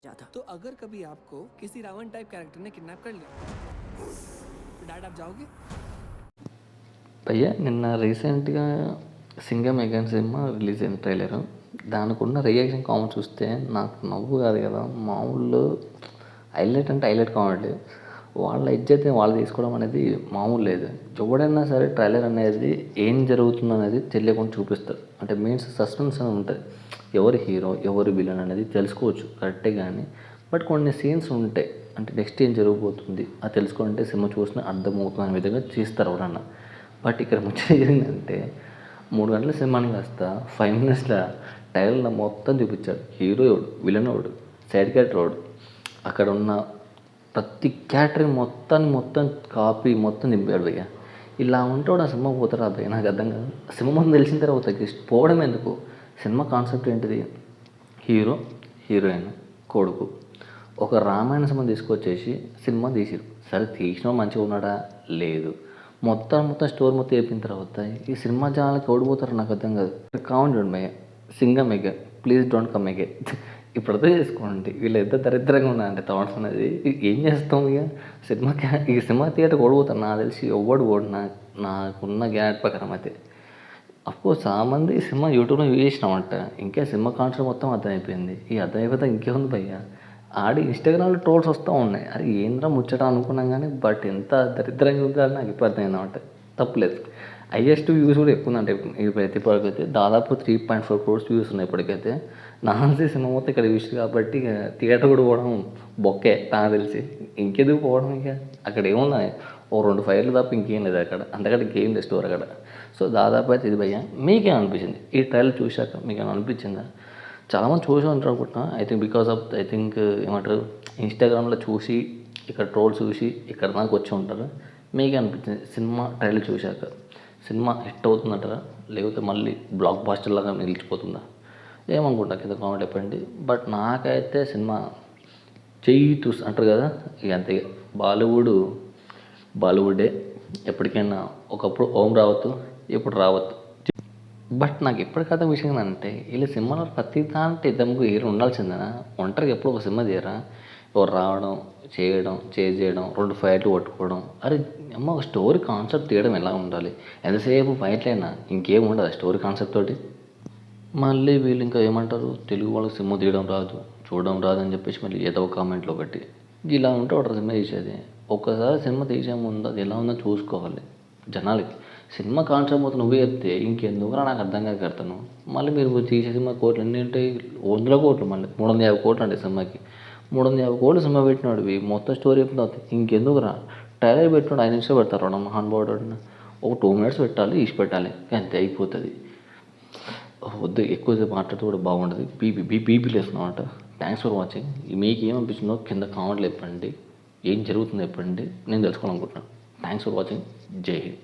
जाता। तो अगर कभी आपको किसी रावण टाइप कैरेक्टर ने किडनैप कर लिया तो डैड आप जाओगे? భయ్యా నిన్న రీసెంట్గా సింగం అగైన్ సినిమా రిలీజ్ అయింది ట్రైలర్. దానికి ఉన్న రియాక్షన్ కామెంట్ చూస్తే నాకు నవ్వు కాదు కదా మామూలు. హైలైట్ అంటే హైలైట్ కామెంట్. వాళ్ళ ఇజ్జత్ని వాళ్ళు తీసుకోవడం అనేది మామూలు లేదు. ఎవడైనా సరే ట్రైలర్ అనేది ఏం జరుగుతుందో అనేది తెలియకుండా చూపిస్తారు. అంటే మీన్స్ సస్పెన్స్ అని ఉంటుంది. ఎవరు హీరో ఎవరు విలన్ అనేది తెలుసుకోవచ్చు కరెక్టే, కానీ బట్ కొన్ని సీన్స్ ఉంటాయి అంటే నెక్స్ట్ ఏం జరగబోతుంది అది తెలుసుకుంటే సినిమా చూసినా అర్థమవుతుంది అనే విధంగా చేస్తారు ఎవరన్నా. బట్ ఇక్కడ ముచ్చట జరిగిందంటే 3 గంటల సినిమాని కాస్త 5 మినిట్స్లో ట్రైలర్లో మొత్తం చూపించాడు. హీరో ఎవడు, విలన్ ఎవడు, సైడ్ క్యారెక్టర్ ఎవడు, అక్కడ ఉన్న ప్రతి క్యారెక్టర్ మొత్తం కాపీ మొత్తం నింపాడు భయ్య. ఇలా ఉంటే కూడా ఆ సినిమా పోతారా భయ్య? నాకు అర్థం కాదు. సినిమా మొత్తం తెలిసిన తర్వాత పోవడం ఎందుకు? సినిమా కాన్సెప్ట్ ఏంటిది? హీరో హీరోయిన్ కొడుకు ఒక రామాయణ సినిమా తీసుకొచ్చేసి సినిమా తీసిరు. సరే తీసిన మంచిగా ఉన్నాడా? లేదు. మొత్తం స్టోరీ మొత్తం అయిపోయిన తర్వాత ఈ సినిమా జనాలకి ఓడిపోతారు. నాకు అర్థం కాదు. కామెంట్ చూడండి భయ్య, సింగం ఎగ ప్లీజ్ డోంట్ కమ్ ఎగే. ఇప్పుడు అర్థం చేసుకోండి వీళ్ళు ఎంత దరిద్రంగా ఉన్నారంటే థాట్స్ అనేది. ఏం చేస్తాం ఇక ఈ సినిమా థియేటర్కి ఓడిపోతారు నాకు తెలిసి. ఎవ్వడు ఓడు నాకున్న గ్యాట్ ప్రకారం అయితే. అఫ్కోర్స్ చాలామంది సినిమా యూట్యూబ్లో యూజ్ చేసినామంట. ఇంకా సినిమా కాన్సెప్ట్ మొత్తం అర్థమైపోయింది. ఈ అర్థమైపోతే ఇంకేముంది భయ్య, ఆడి ఇన్స్టాగ్రామ్లో ట్రోల్స్ వస్తూ ఉన్నాయి. అరే ఏంద్రా ముచ్చట అనుకున్నాం కానీ బట్ ఎంత దరిద్రంగా ఉందో అని నాకు ఇప్పుడు అర్థమైందన్నమాట. తప్పలేదు. హైయెస్ట్ వ్యూస్ కూడా ఎక్కువ ఉందంటే ఇప్పటికైతే దాదాపు 3.4 crores వ్యూస్ ఉన్నాయి ఇప్పటికైతే. నాన్సీ సినిమా మొత్తం ఇక్కడ వ్యూస్ కాబట్టి ఇక థియేటర్ కూడా పోవడం బొక్కే నాకు తెలిసి. ఇంకెందుకు పోవడం? ఇక అక్కడ ఏముందా, ఓ 2 ఫైర్లు తప్ప ఇంకేం లేదు అక్కడ. అంతకంటే ఇంకేం లేదు స్టోర్ అక్కడ. సో దాదాపు అయితే ఇది భయ్య. మీకేమనిపించింది ఈ ట్రైలర్ చూశాక? మీకేమైనా అనిపించిందా? చాలామంది చూసి ఉంటారు అనుకుంటున్నా. బికాస్ ఆఫ్ ఏమంటారు, ఇన్స్టాగ్రామ్లో చూసి ఇక్కడ ట్రోల్స్ చూసి ఇక్కడ దాకా వచ్చి ఉంటారు. మీకే అనిపించింది సినిమా ట్రైలర్ చూశాక? సినిమా హిట్ అవుతుందంటారా లేకపోతే మళ్ళీ బ్లాక్ బాస్టర్ లాగా నిలిచిపోతుందా? ఏమనుకుంటా కింద కామెంట్ చెప్పండి. బట్ నాకైతే సినిమా చెయ్యి అంటారు కదా, ఇక అంతే. బాలీవుడే ఎప్పటికైనా. ఒకప్పుడు ఓం రావత్తు, ఇప్పుడు రావత్తు. బట్ నాకు ఎప్పటికైతే విషయం ఏంటంటే వీళ్ళ సినిమాలో ప్రతి దాంట్లో ఇద్దరు హీరో ఉండాల్సిందేనా? ఒంటరిగా ఎప్పుడు ఒక సినిమా తీయరా? ఎవరు రావడం చేయడం 2 ఫైట్లు కొట్టుకోవడం. అరే అమ్మ, ఒక స్టోరీ కాన్సెప్ట్ తీయడం ఎలా ఉండాలి? ఎంతసేపు ఫైట్లైనా ఇంకేం ఉండదు స్టోరీ కాన్సెప్ట్ తోటి. మళ్ళీ వీళ్ళు ఇంకా ఏమంటారు, తెలుగు వాళ్ళకి సినిమా తీయడం రాదు చూడడం రాదు అని చెప్పేసి మళ్ళీ ఏదో ఒక కామెంట్లో ఒకటి. ఇలా ఉంటే ఒకటి సినిమా తీసేది. ఒక్కసారి సినిమా తీసే ముందు అది ఎలా ఉందో చూసుకోవాలి జనాలకి. సినిమా కాన్సెప్ట్ మొత్తం నువ్వే చెప్తే ఇంకెందుకురా నాకు అర్థం కాక కడతాను. మళ్ళీ మీరు తీసే సినిమా కోట్లు ఎన్ని ఉంటాయి? 100 కోట్లు. మళ్ళీ 350 కోట్లు అండి సినిమాకి. 350 కోట్లు సినిమా పెట్టినాడు మొత్తం స్టోరీ చెప్పిన ఇంకెందుకురా? ట్రైలర్ పెట్టినాడు 5 నిమిషాలు పెడతారు మహానుభావుడు. ఒక 2 మినిట్స్ పెట్టాలి, ఇసి పెట్టాలి, అంతే అయిపోతుంది. వద్దు ఎక్కువసేపు మాట్లాడితే కూడా బాగుంటుంది. బీపీ లేస్తున్నమాట. Thanks for watching. మీకు ఏమనిపించిందో కింద కామెంట్లు చెప్పండి. ఏం జరుగుతుందో చెప్పండి, నేను తెలుసుకోవాలనుకుంటున్నాను. Thanks for watching. జై హింద్.